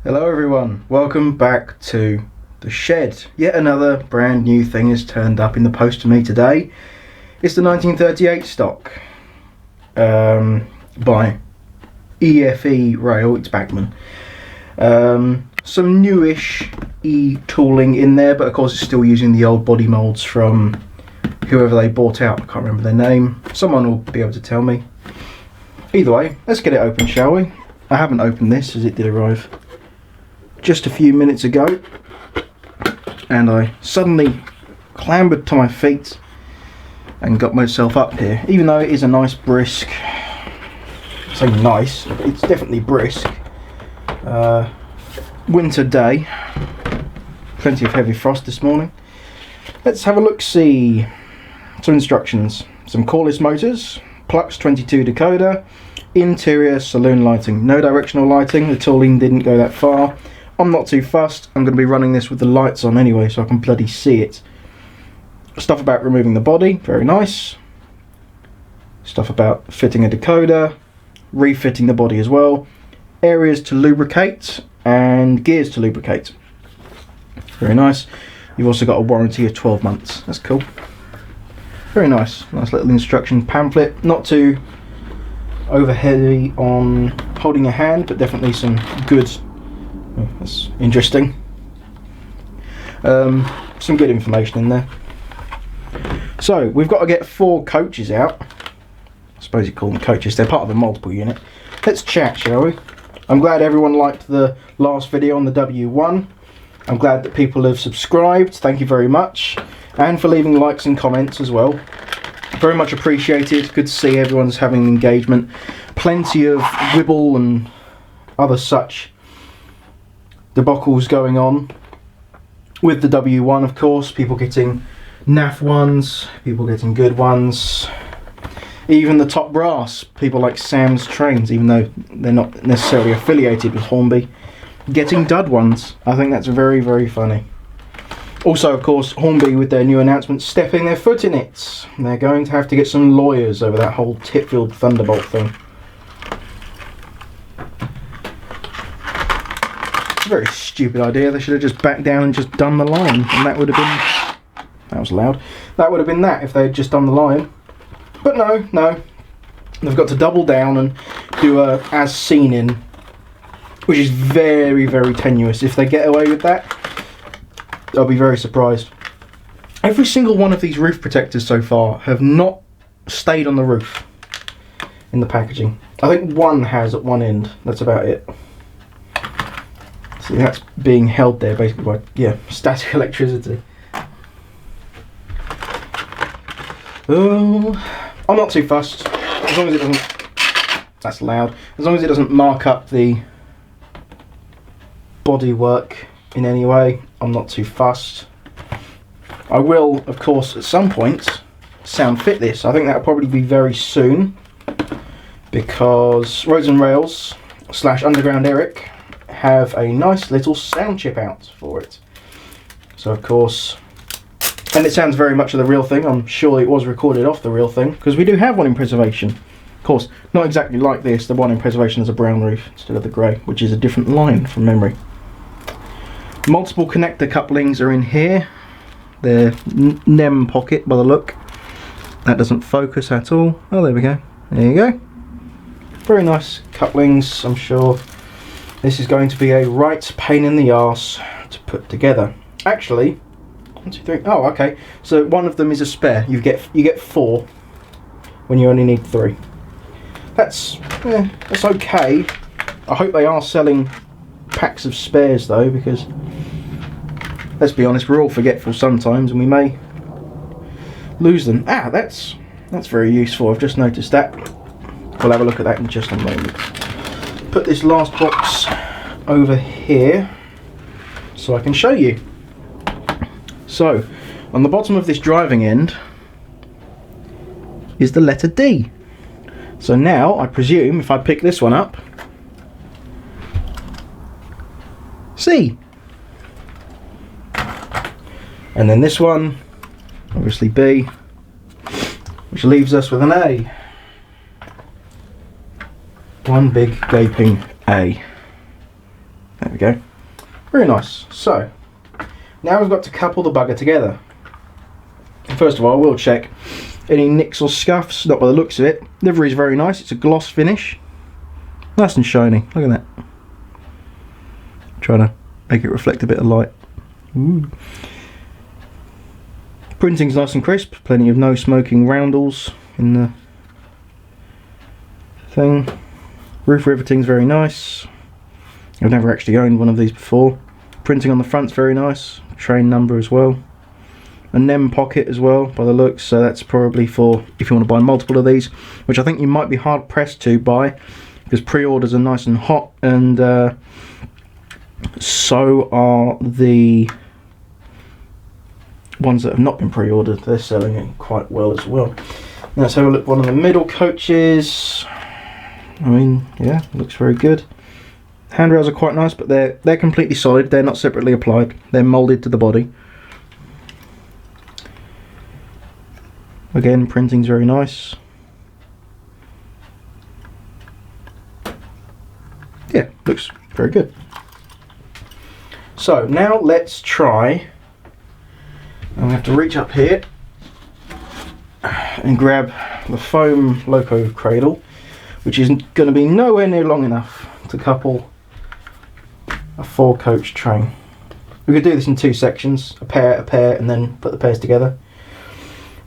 Hello everyone, welcome back to the shed. Yet another brand new thing has turned up in the post to me today. It's the 1938 stock by EFE rail, it's Bachmann. Some newish tooling in there, but of course it's still using the old body moulds from whoever they bought out. I can't remember their name. Someone will be able to tell me. Either way, let's get it open, shall we? I haven't opened this as it did arrive just a few minutes ago, and I suddenly clambered to my feet and got myself up here, even though it is a nice brisk, I say nice, it's definitely brisk winter day. Plenty of heavy frost this morning. Let's have a look, see some instructions. Some cordless motors, Plux 22 decoder, interior saloon lighting, no directional lighting. The tooling didn't go that far. I'm not too fussed. I'm going to be running this with the lights on anyway, so I can bloody see it. Stuff about removing the body, very nice. Stuff about fitting a decoder, refitting the body as well. Areas to lubricate and gears to lubricate. Very nice. You've also got a warranty of 12 months. That's cool. Very nice. Nice little instruction pamphlet. Not too over heavy on holding your hand, but definitely some good. Oh, that's interesting. Some good information in there. So we've got to get 4 coaches out. I suppose you call them coaches. They're part of a multiple unit. Let's chat, shall we? I'm glad everyone liked the last video on the W1. I'm glad that people have subscribed. Thank you very much. And for leaving likes and comments as well. Very much appreciated. Good to see everyone's having engagement. Plenty of wibble and other such debacles going on with the W1, of course. People getting naff ones, people getting good ones, even the top brass, people like Sam's Trains, even though they're not necessarily affiliated with Hornby, getting dud ones. I think that's very, very funny. Also, of course, Hornby with their new announcement stepping their foot in it. They're going to have to get some lawyers over that whole Titfield Thunderbolt thing. Very stupid idea. They should have just backed down and just done the line, and that would have been, that was loud, that would have been that if they had just done the line. But no, they've got to double down and do a as seen in, which is very, very tenuous. If they get away with that, I'll be very surprised. Every single one of these roof protectors so far have not stayed on the roof in the packaging. I think one has at one end, that's about it. See, that's being held there basically by, yeah, static electricity. Oh, I'm not too fussed, as long as it doesn't, that's loud, as long as it doesn't mark up the bodywork in any way, I'm not too fussed. I will, of course, at some point, sound fit this. I think that'll probably be very soon, because Roads and Rails / Underground Eric have a nice little sound chip out for it. So of course, and it sounds very much of the real thing. I'm sure it was recorded off the real thing, because we do have one in preservation. Of course, not exactly like this. The one in preservation is a brown roof instead of the grey, which is a different line from memory. Multiple connector couplings are in here. They're NEM pocket by the look. That doesn't focus at all. Oh, there we go. There you go. Very nice couplings, I'm sure. This is going to be a right pain in the arse to put together. Actually, 1, 2, 3. Oh, okay. So one of them is a spare. You get 4 when you only need 3. That's okay. I hope they are selling packs of spares though, because let's be honest, we're all forgetful sometimes, and we may lose them. Ah, that's very useful. I've just noticed that. We'll have a look at that in just a moment. Put this last box over here so I can show you. So on the bottom of this driving end is the letter D. So now I presume if I pick this one up, C, and then this one obviously B, which leaves us with an A. One big gaping A. There we go. Very nice. So now we've got to couple the bugger together. First of all, we'll check any nicks or scuffs. Not by the looks of it. Livery is very nice. It's a gloss finish, nice and shiny. Look at that. Trying to make it reflect a bit of light. Ooh. Printing's nice and crisp. Plenty of no smoking roundels in the thing. Roof riveting's very nice. I've never actually owned one of these before. Printing on the front's very nice. Train number as well. A NEM pocket as well by the looks, so that's probably for if you want to buy multiple of these, which I think you might be hard pressed to buy because pre-orders are nice and hot, and so are the ones that have not been pre-ordered. They're selling it quite well as well. Now let's have a look at one of the middle coaches. I mean, yeah, looks very good. Handrails are quite nice, but they're completely solid. They're not separately applied. They're moulded to the body. Again, printing's very nice. Yeah, looks very good. So now let's try. I'm gonna have to reach up here and grab the foam loco cradle, which is going to be nowhere near long enough to couple a 4-coach train. We could do this in 2 sections, a pair, and then put the pairs together.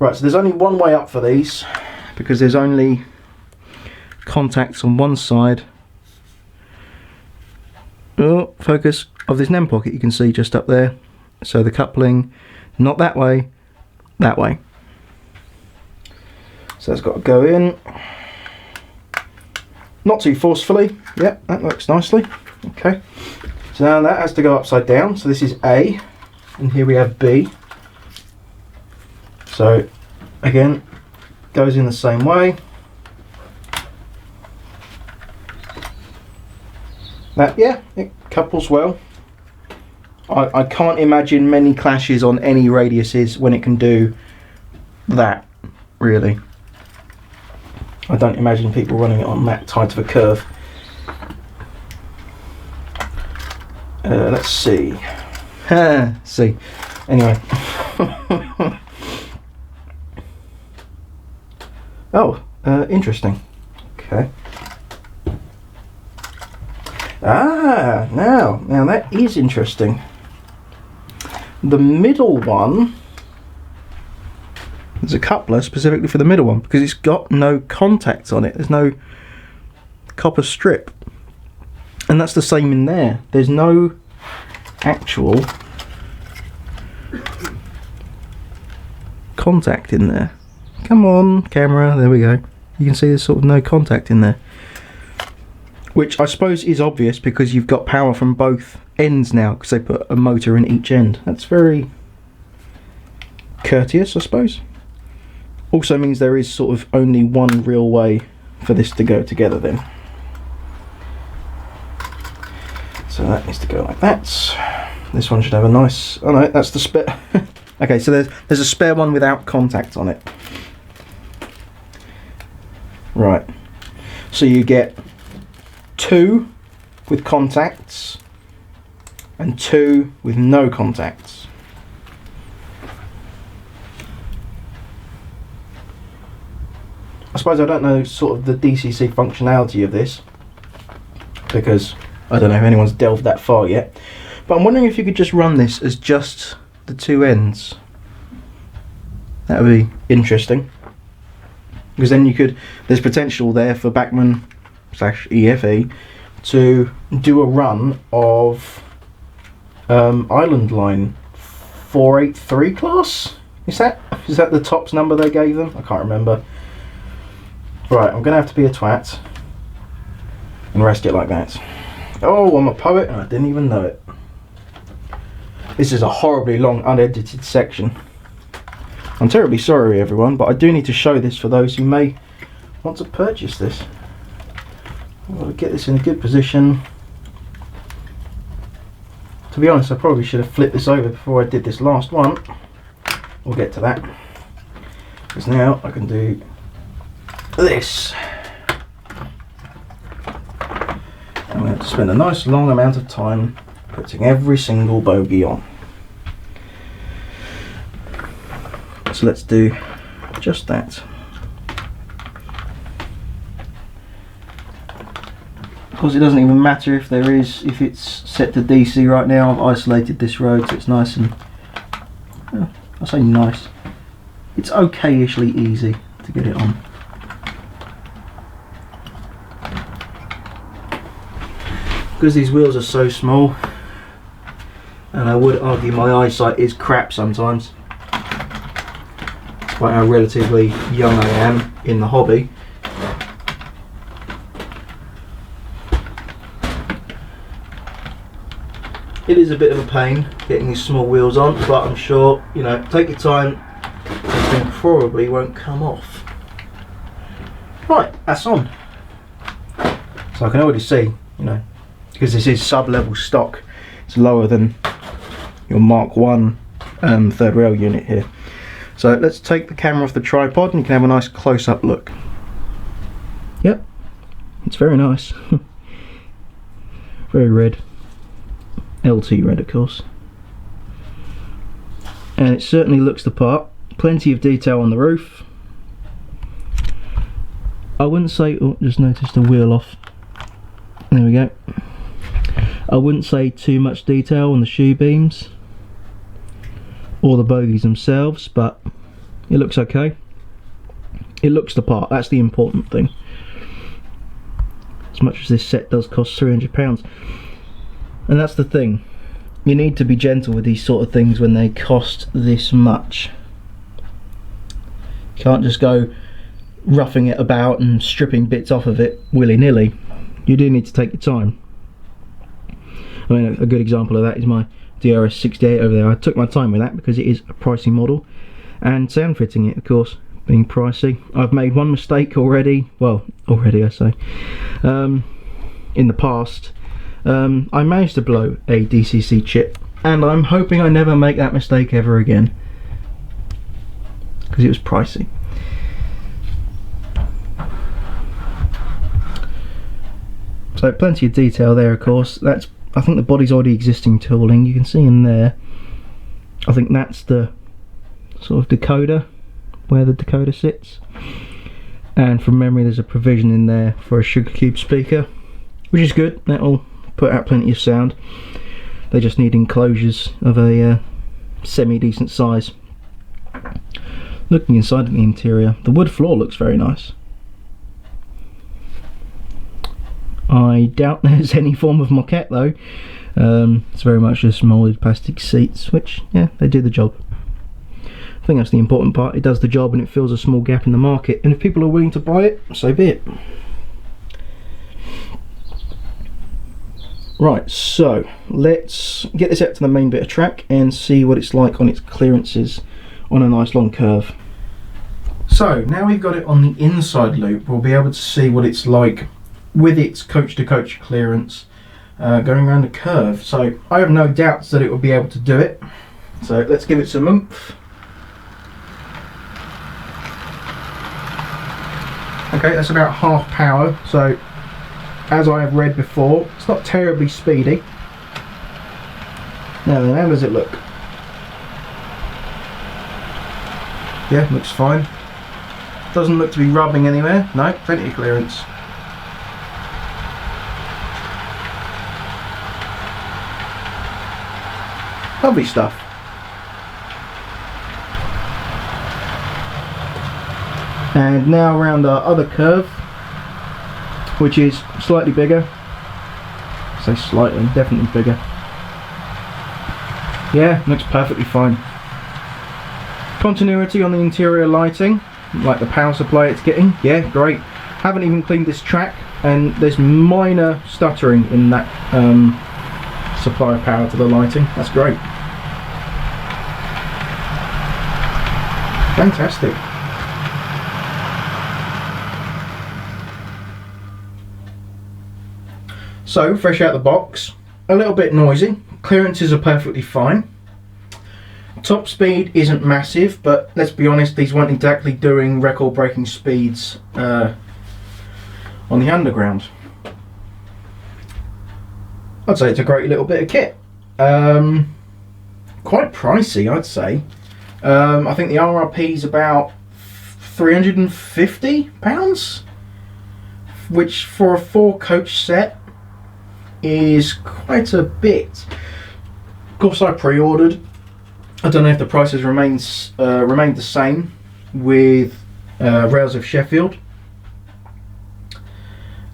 Right, so there's only one way up for these because there's only contacts on one side. Oh, focus of this NEM pocket you can see just up there. So the coupling, not that way, that way. So it's got to go in. Not too forcefully. Yep, that works nicely. Okay. So now that has to go upside down. So this is A, and here we have B. So again, goes in the same way. That, yeah, it couples well. I can't imagine many clashes on any radiuses when it can do that, really. I don't imagine people running it on that tight of a curve. Let's see. See. Anyway. Oh, interesting. Okay. Ah, now that is interesting. The middle one, there's a coupler specifically for the middle one because it's got no contacts on it. There's no copper strip. And that's the same in there. There's no actual contact in there. Come on, camera, there we go. You can see there's sort of no contact in there. Which I suppose is obvious because you've got power from both ends now because they put a motor in each end. That's very courteous, I suppose. Also means there is sort of only one real way for this to go together then. So that needs to go like that. This one should have a nice... Oh no, that's the spare... Okay, so there's a spare one without contact on it. Right. So you get 2 with contacts and 2 with no contacts. I suppose I don't know sort of the DCC functionality of this because I don't know if anyone's delved that far yet, but I'm wondering if you could just run this as just the 2 ends. That would be interesting because then you could, there's potential there for Bachmann / EFE to do a run of Island Line 483 class. Is that the tops number they gave them? I can't remember. Right, I'm gonna have to be a twat and rest it like that. Oh, I'm a poet and I didn't even know it. This is a horribly long unedited section. I'm terribly sorry everyone, but I do need to show this for those who may want to purchase this. I've got to get this in a good position. To be honest, I probably should have flipped this over before I did this last one. We'll get to that. Because now I can do this. I'm going to spend a nice long amount of time putting every single bogie on. So let's do just that. Of course, it doesn't even matter if it's set to DC right now. I've isolated this road so it's nice and, I say nice, it's okay-ishly easy to get it on. Because these wheels are so small, and I would argue my eyesight is crap sometimes, despite how relatively young I am in the hobby. It is a bit of a pain getting these small wheels on, but I'm sure, you know, take your time, this thing probably won't come off. Right, that's on. So I can already see, you know, because this is sub-level stock, it's lower than your Mark 1 third rail unit here. So let's take the camera off the tripod and you can have a nice close-up look. Yep, it's very nice. Very red. LT red, of course. And it certainly looks the part. Plenty of detail on the roof. I wouldn't say, oh, just noticed a wheel off. There we go. I wouldn't say too much detail on the shoe beams or the bogies themselves, but it looks okay. It looks the part, that's the important thing. As much as this set does cost £300. And that's the thing, you need to be gentle with these sort of things when they cost this much. You can't just go roughing it about and stripping bits off of it willy-nilly. You do need to take your time. I mean, a good example of that is my DRS 68 over there. I took my time with that because it is a pricey model, and sound fitting it, of course, being pricey. I've made one mistake already, well, already I say, in the past. I managed to blow a DCC chip, and I'm hoping I never make that mistake ever again, because it was pricey. So plenty of detail there, of course. That's, I think the body's already existing tooling, you can see in there. I think that's the sort of decoder, where the decoder sits, and from memory there's a provision in there for a Sugar Cube speaker, which is good. That'll put out plenty of sound. They just need enclosures of a semi-decent size. Looking inside the interior, the wood floor looks very nice. I doubt there's any form of moquette though. It's very much just moulded plastic seats, which, yeah, they do the job. I think that's the important part. It does the job and it fills a small gap in the market, and if people are willing to buy it, so be it. Right, so let's get this out to the main bit of track and see what it's like on its clearances on a nice long curve. So now we've got it on the inside loop, we'll be able to see what it's like with its coach-to-coach clearance going around a curve. So I have no doubts that it will be able to do it. So let's give it some oomph. Okay, that's about half power. So as I have read before, it's not terribly speedy. Now then, how does it look? Yeah, looks fine. Doesn't look to be rubbing anywhere. No, plenty of clearance. Lovely stuff. And now around our other curve, which is slightly bigger. I say slightly, definitely bigger. Yeah, looks perfectly fine. Continuity on the interior lighting, like the power supply it's getting, yeah, great. Haven't even cleaned this track, and there's minor stuttering in that supply of power to the lighting. That's great. Fantastic. So, fresh out the box, a little bit noisy, clearances are perfectly fine. Top speed isn't massive, but let's be honest, these weren't exactly doing record-breaking speeds on the underground. I'd say it's a great little bit of kit. Quite pricey, I'd say. I think the RRP is about £350, which for a 4-coach set is quite a bit. Of course, I pre-ordered. I don't know if the prices remained the same with Rails of Sheffield,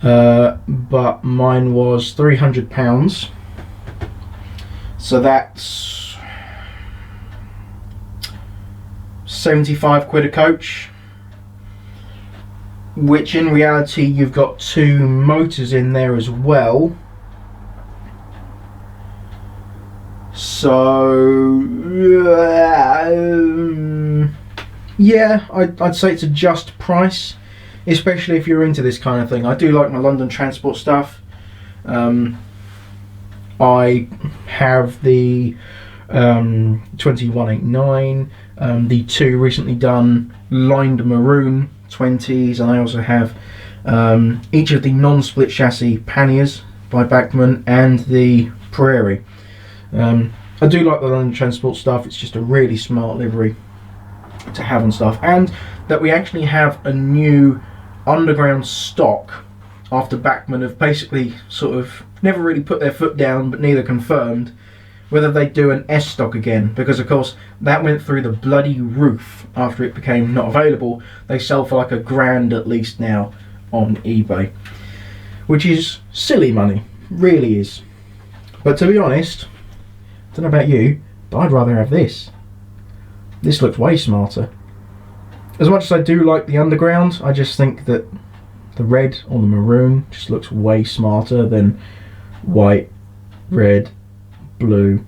but mine was £300, so that's 75 quid a coach, which in reality you've got 2 motors in there as well. So yeah, I'd say it's a just price, especially if you're into this kind of thing. I do like my London Transport stuff. I have the 2189, the 2 recently done lined maroon 20s, and I also have each of the non-split chassis panniers by Bachmann and the Prairie. I do like the London Transport stuff. It's just a really smart livery to have and stuff, and that we actually have a new underground stock after Bachmann have basically sort of never really put their foot down, but neither confirmed whether they do an S stock again, because of course that went through the bloody roof after it became not available. They sell for like £1,000 at least now on eBay, which is silly money, really is. But to be honest, I don't know about you, but I'd rather have this. This looks way smarter. As much as I do like the underground, I just think that the red or the maroon just looks way smarter than white, red, blue.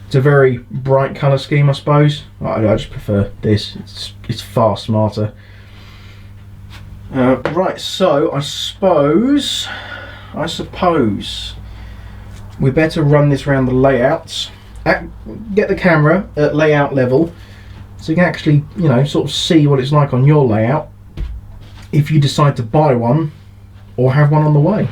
It's a very bright colour scheme, I suppose. I just prefer this. It's far smarter. Right, so I suppose we better run this around the layouts. Get the camera at layout level, so you can actually, you know, sort of see what it's like on your layout if you decide to buy one or have one on the way.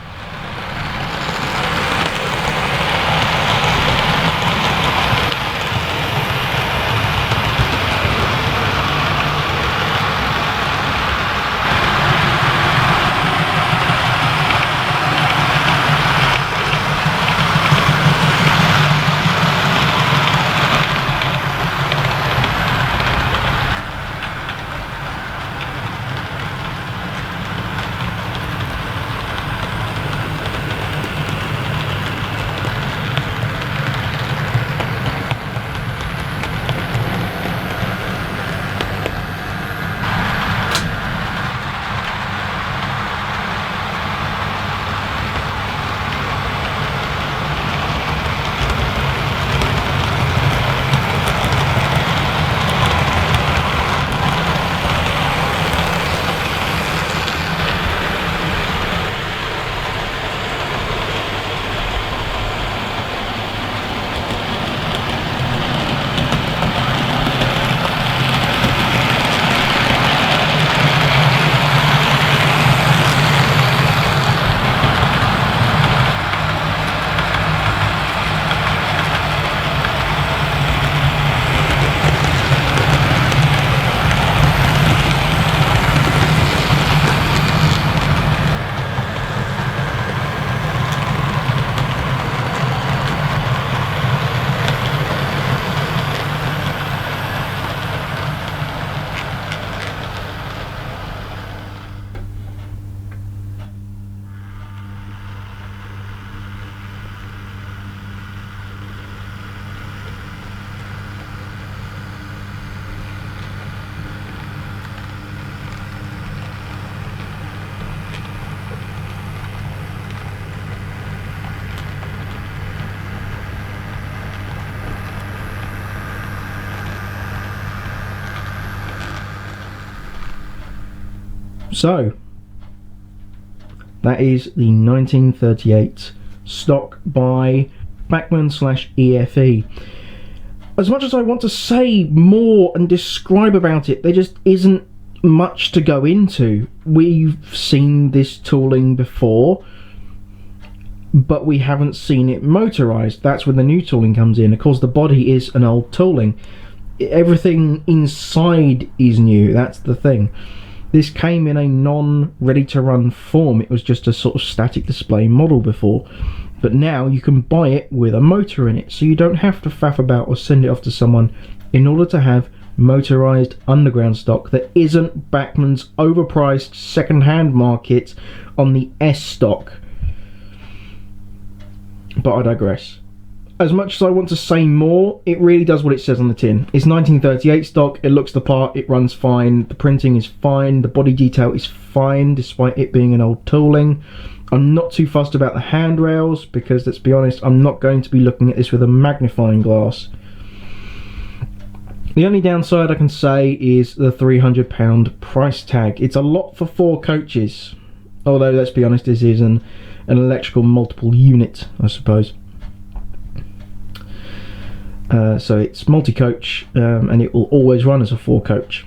So that is the 1938 stock by Bachmann / EFE. As much as I want to say more and describe about it, there just isn't much to go into. We've seen this tooling before. but we haven't seen it motorized. That's when the new tooling comes in. Of course, the body is an old tooling. Everything inside is new. That's the thing. This came in a non-ready-to-run form. It was just a sort of static display model before, but now you can buy it with a motor in it, so you don't have to faff about or send it off to someone in order to have motorized underground stock that isn't Bachmann's overpriced second-hand market on the S stock. But I digress. As much as I want to say more, it really does what it says on the tin. It's 1938 stock, it looks the part, it runs fine, the printing is fine, the body detail is fine despite it being an old tooling. I'm not too fussed about the handrails because, let's be honest, I'm not going to be looking at this with a magnifying glass. The only downside I can say is the £300 price tag. It's a lot for 4 coaches, although let's be honest, this is an electrical multiple unit, I suppose. So it's multi-coach, and it will always run as a 4-coach.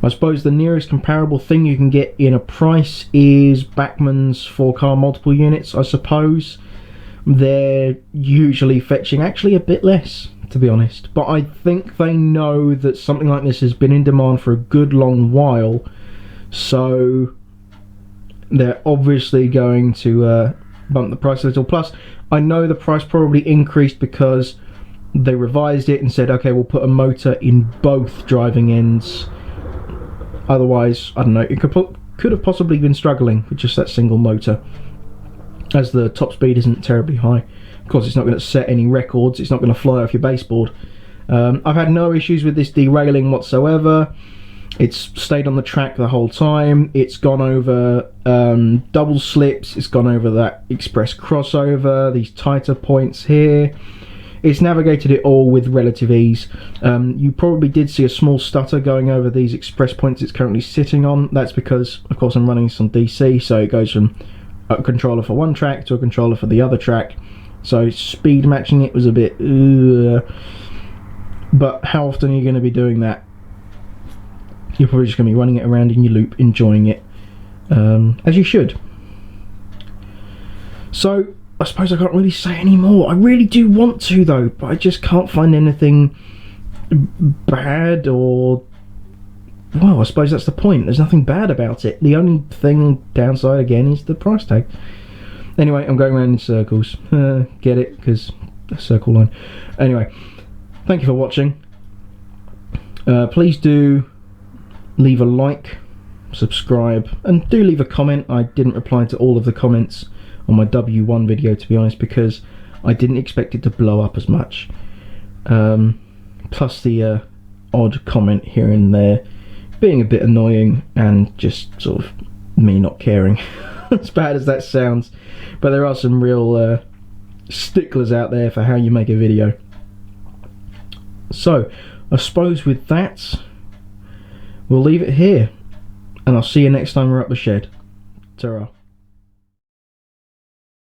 I suppose the nearest comparable thing you can get in a price is Bachmann's 4-car multiple units, I suppose. They're usually fetching actually a bit less, to be honest. But I think they know that something like this has been in demand for a good long while, so they're obviously going to bump the price a little. Plus, I know the price probably increased because they revised it and said, okay, we'll put a motor in both driving ends. Otherwise, I don't know, it could have possibly been struggling with just that single motor, as the top speed isn't terribly high. Of course, it's not going to set any records, it's not going to fly off your baseboard. I've had no issues with this derailing whatsoever. It's stayed on the track the whole time. It's gone over double slips, it's gone over that express crossover, these tighter points here. It's navigated it all with relative ease. You probably did see a small stutter going over these express points it's currently sitting on. That's because, of course, I'm running some DC, so it goes from a controller for one track to a controller for the other track. So speed matching it was a bit... But how often are you going to be doing that? You're probably just going to be running it around in your loop, enjoying it, as you should. So, I suppose I can't really say any more. I really do want to, though, but I just can't find anything bad or... Well, I suppose that's the point. There's nothing bad about it. The only thing downside, again, is the price tag. Anyway, I'm going around in circles. Get it? Because a circle line. Anyway, thank you for watching. Please do leave a like, subscribe, and do leave a comment. I didn't reply to all of the comments on my W1 video, to be honest, because I didn't expect it to blow up as much. Plus the odd comment here and there being a bit annoying and just sort of me not caring. As bad as that sounds, but there are some real sticklers out there for how you make a video. So I suppose with that we'll leave it here, and I'll see you next time we're up the shed. Ta-ra.